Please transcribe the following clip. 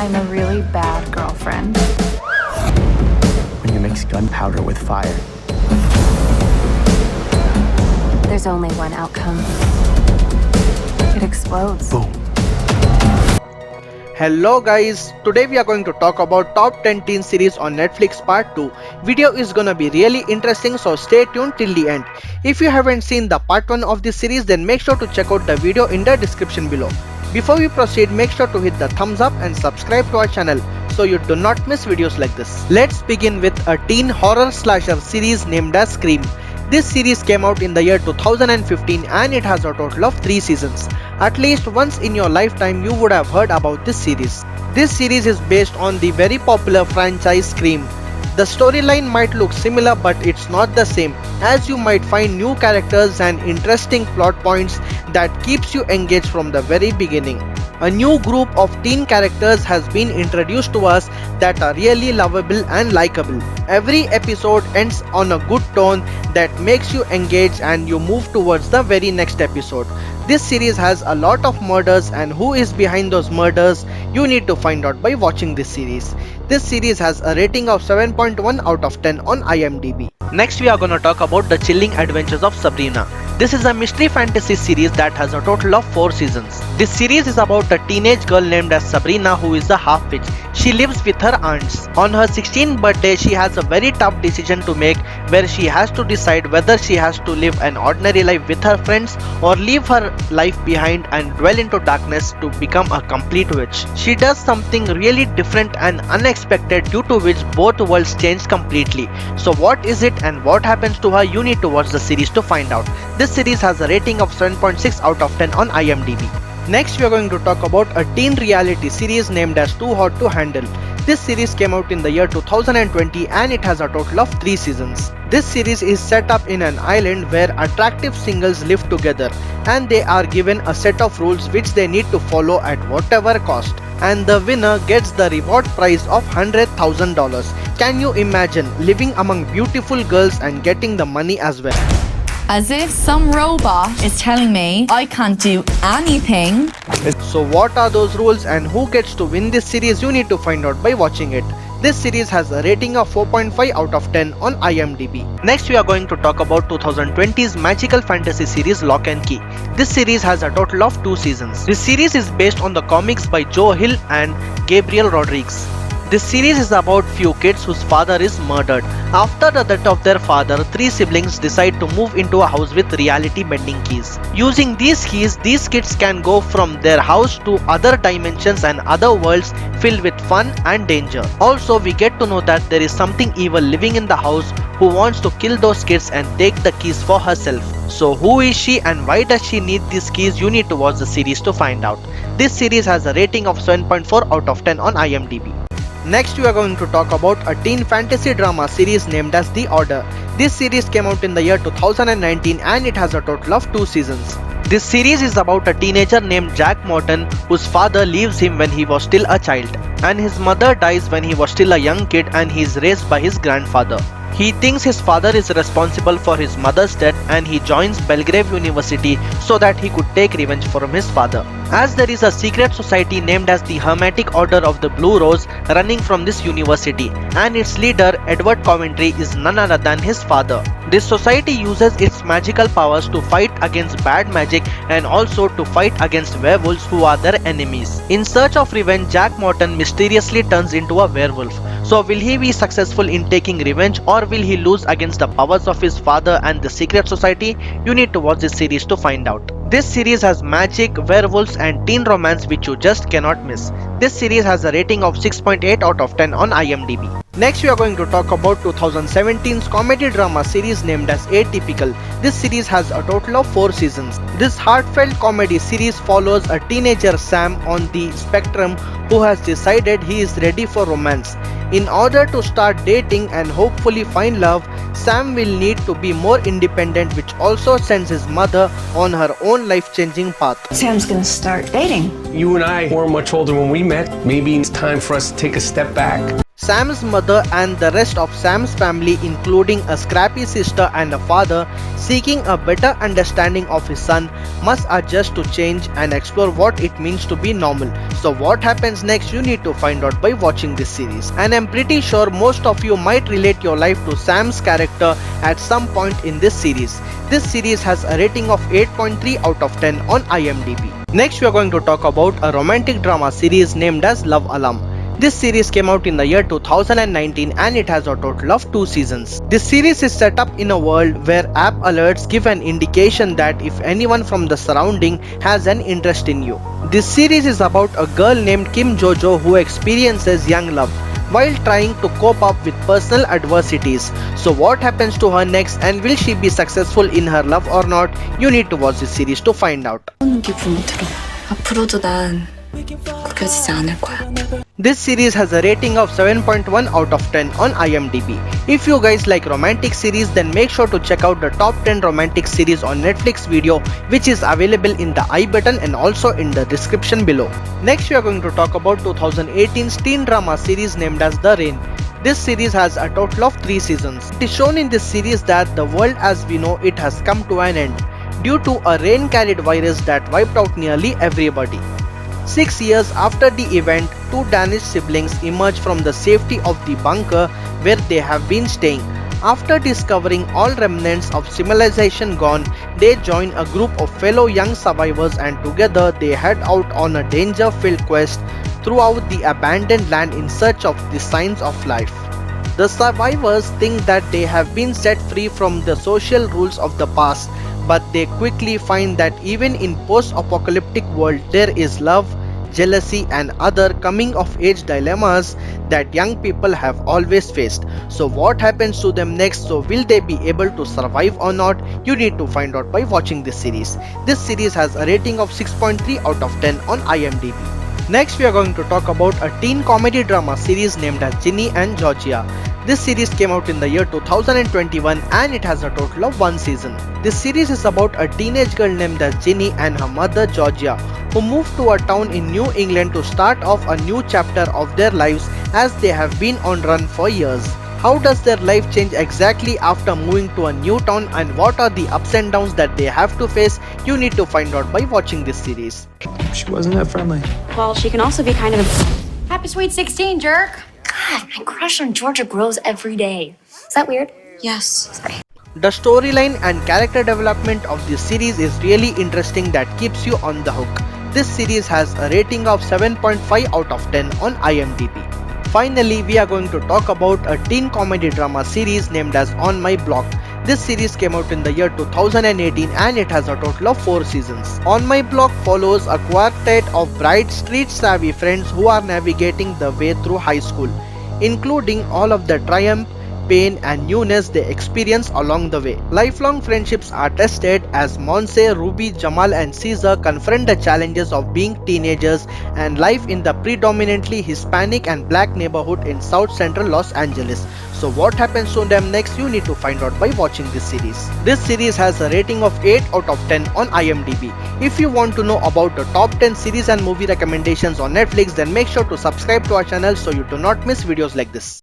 I'm a really bad girlfriend. When you mix gunpowder with fire. There's only one outcome. It explodes. Boom. Hello guys, today we are going to talk about top 10 teen series on Netflix part 2. Video is gonna be really interesting, so stay tuned till the end. If you haven't seen the part 1 of this series, then make sure to check out the video in the description below. Before we proceed, make sure to hit the thumbs up and subscribe to our channel so you do not miss videos like this. Let's begin with a teen horror slasher series named as Scream. This series came out in the year 2015 and it has a total of 3 seasons. At least once in your lifetime you would have heard about this series. This series is based on the very popular franchise Scream. The storyline might look similar, but it's not the same, as you might find new characters and interesting plot points that keeps you engaged from the very beginning. A new group of teen characters has been introduced to us that are really lovable and likable. Every episode ends on a good tone that makes you engage and you move towards the very next episode. This series has a lot of murders, and who is behind those murders you need to find out by watching this series. This series has a rating of 7.1 out of 10 on IMDB. Next we are gonna talk about the chilling adventures of Sabrina. This is a mystery fantasy series that has a total of 4 seasons. This series is about a teenage girl named as Sabrina who is a half-witch. She lives with her aunts. On her 16th birthday, she has a very tough decision to make, where she has to decide whether she has to live an ordinary life with her friends or leave her life behind and dwell into darkness to become a complete witch. She does something really different and unexpected, due to which both worlds change completely. So what is it and what happens to her? You need to watch the series to find out. This series has a rating of 7.6 out of 10 on IMDb. Next we are going to talk about a teen reality series named as Too Hot to Handle. This series came out in the year 2020 and it has a total of 3 seasons. This series is set up in an island where attractive singles live together, and they are given a set of rules which they need to follow at whatever cost. And the winner gets the reward prize of $100,000. Can you imagine living among beautiful girls and getting the money as well? As if some robot is telling me I can't do anything. So what are those rules and who gets to win this series? You need to find out by watching it. This series has a rating of 4.5 out of 10 on IMDb. Next we are going to talk about 2020's magical fantasy series Lock and Key. This series has a total of 2 seasons. This series is based on the comics by Joe Hill and Gabriel Rodriguez. This series is about few kids whose father is murdered. After the death of their father, 3 siblings decide to move into a house with reality bending keys. Using these keys, these kids can go from their house to other dimensions and other worlds filled with fun and danger. Also, we get to know that there is something evil living in the house who wants to kill those kids and take the keys for herself. So who is she and why does she need these keys? You need to watch the series to find out. This series has a rating of 7.4 out of 10 on IMDb. Next we are going to talk about a teen fantasy drama series named as The Order. This series came out in the year 2019 and it has a total of 2 seasons. This series is about a teenager named Jack Morton whose father leaves him when he was still a child, and his mother dies when he was still a young kid, and he is raised by his grandfather. He thinks his father is responsible for his mother's death, and he joins Belgrave University so that he could take revenge from his father. As there is a secret society named as the Hermetic Order of the Blue Rose running from this university, and its leader Edward Coventry is none other than his father. This society uses its magical powers to fight against bad magic and also to fight against werewolves who are their enemies. In search of revenge, Jack Morton mysteriously turns into a werewolf. So will he be successful in taking revenge, or will he lose against the powers of his father and the secret society? You need to watch this series to find out. This series has magic, werewolves and teen romance which you just cannot miss. This series has a rating of 6.8 out of 10 on IMDb. Next we are going to talk about 2017's comedy drama series named as Atypical. This series has a total of 4 seasons. This heartfelt comedy series follows a teenager Sam on the spectrum who has decided he is ready for romance. In order to start dating and hopefully find love, Sam will need to be more independent, which also sends his mother on her own life-changing path. Sam's gonna start dating. You and I weren't much older when we met. Maybe it's time for us to take a step back. Sam's mother and the rest of Sam's family, including a scrappy sister and a father seeking a better understanding of his son, must adjust to change and explore what it means to be normal. So what happens next, you need to find out by watching this series. And I'm pretty sure most of you might relate your life to Sam's character at some point in this series. This series has a rating of 8.3 out of 10 on IMDB. Next we are going to talk about a romantic drama series named as Love Alarm. This series came out in the year 2019 and it has a total of 2 seasons. This series is set up in a world where app alerts give an indication that if anyone from the surrounding has an interest in you. This series is about a girl named Kim Jojo who experiences young love while trying to cope up with personal adversities. So what happens to her next, and will she be successful in her love or not? You need to watch this series to find out. 기분이 들어. 앞으로도 난 구겨지지 않을 거야. This series has a rating of 7.1 out of 10 on IMDb. If you guys like romantic series, then make sure to check out the top 10 romantic series on Netflix video, which is available in the I button and also in the description below. Next we are going to talk about 2018's teen drama series named as The Rain. This series has a total of 3 seasons. It is shown in this series that the world as we know it has come to an end due to a rain-carried virus that wiped out nearly everybody. 6 years after the event, 2 Danish siblings emerge from the safety of the bunker where they have been staying. After discovering all remnants of civilization gone, they join a group of fellow young survivors and together they head out on a danger-filled quest throughout the abandoned land in search of the signs of life. The survivors think that they have been set free from the social rules of the past, but they quickly find that even in post-apocalyptic world there is love, jealousy and other coming-of-age dilemmas that young people have always faced. So what happens to them next? So will they be able to survive or not? You need to find out by watching this series. This series has a rating of 6.3 out of 10 on IMDb. Next we are going to talk about a teen comedy drama series named as Ginny and Georgia. This series came out in the year 2021 and it has a total of 1 season. This series is about a teenage girl named as Ginny and her mother Georgia, who moved to a town in New England to start off a new chapter of their lives as they have been on run for years. How does their life change exactly after moving to a new town, and what are the ups and downs that they have to face? You need to find out by watching this series. She wasn't that friendly. Well, she can also be kind of a happy sweet 16, jerk. God, my crush on Georgia grows every day. Is that weird? Yes. Sorry. The storyline and character development of this series is really interesting that keeps you on the hook. This series has a rating of 7.5 out of 10 on IMDb. Finally, we are going to talk about a teen comedy drama series named as On My Block. This series came out in the year 2018 and it has a total of 4 seasons. On My Block follows a quartet of bright street-savvy friends who are navigating the way through high school, including all of the triumph, pain and newness they experience along the way. Lifelong friendships are tested as Monse, Ruby, Jamal and Caesar confront the challenges of being teenagers and life in the predominantly Hispanic and black neighborhood in South Central Los Angeles. So what happens to them next? You need to find out by watching this series. This series has a rating of 8 out of 10 on IMDb. If you want to know about the top 10 series and movie recommendations on Netflix, then make sure to subscribe to our channel so you do not miss videos like this.